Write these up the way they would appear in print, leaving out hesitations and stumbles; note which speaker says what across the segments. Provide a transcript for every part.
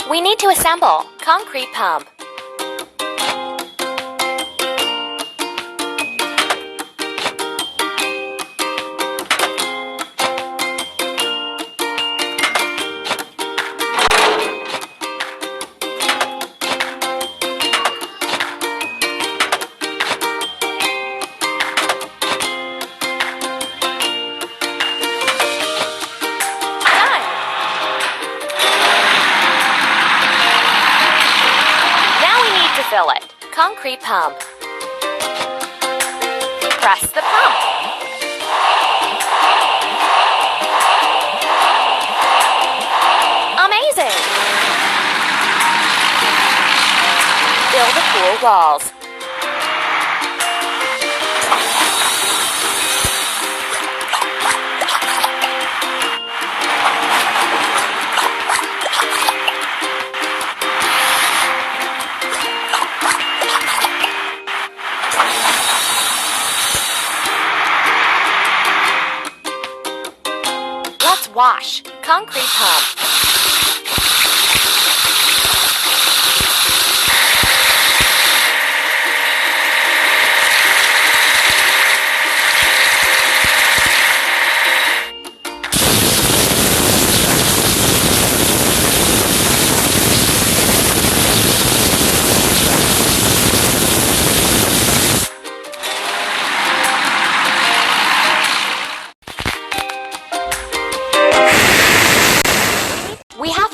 Speaker 1: We need to assemble concrete pump.
Speaker 2: Fill it. Concrete pump. Press the pump. Amazing! Fill the cool walls. Wash. Concrete pump.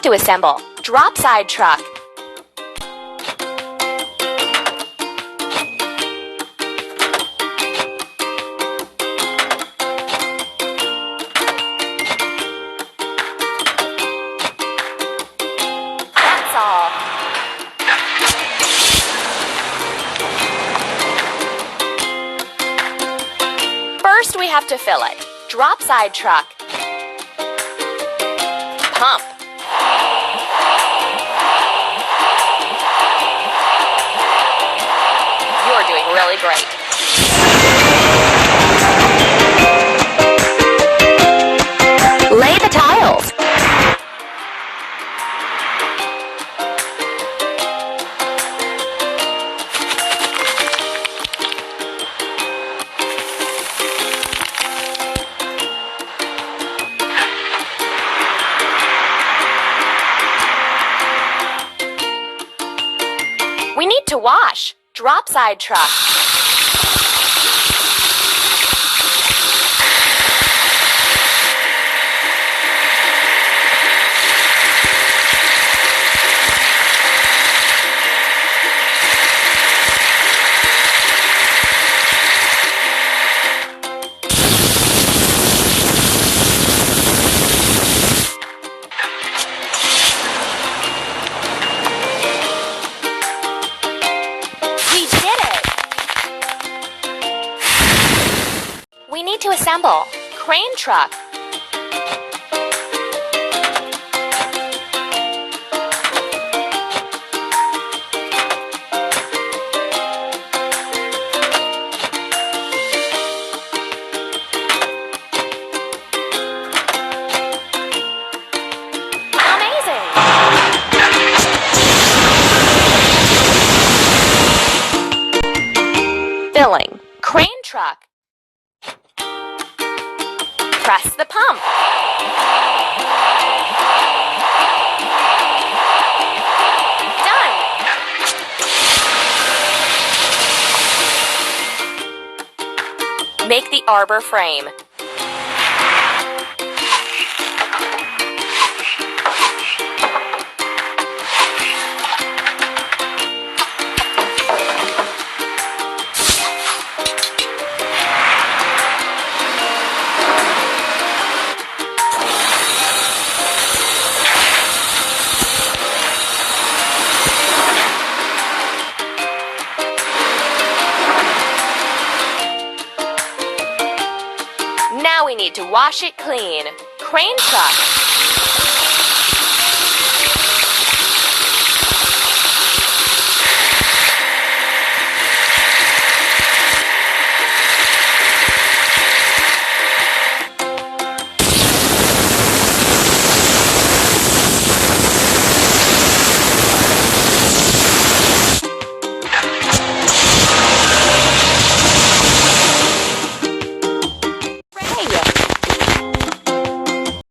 Speaker 2: To assemble drop side truck. That's all. First we have to fill it. Drop side truck. Pump. You're doing really great. Lay the tiles. We need to wash. Drop side truck. We need to assemble crane truck. Amazing! Filling crane truck. Press the pump. Done. Make the arbor frame. Now we need to wash it clean. Crane truck.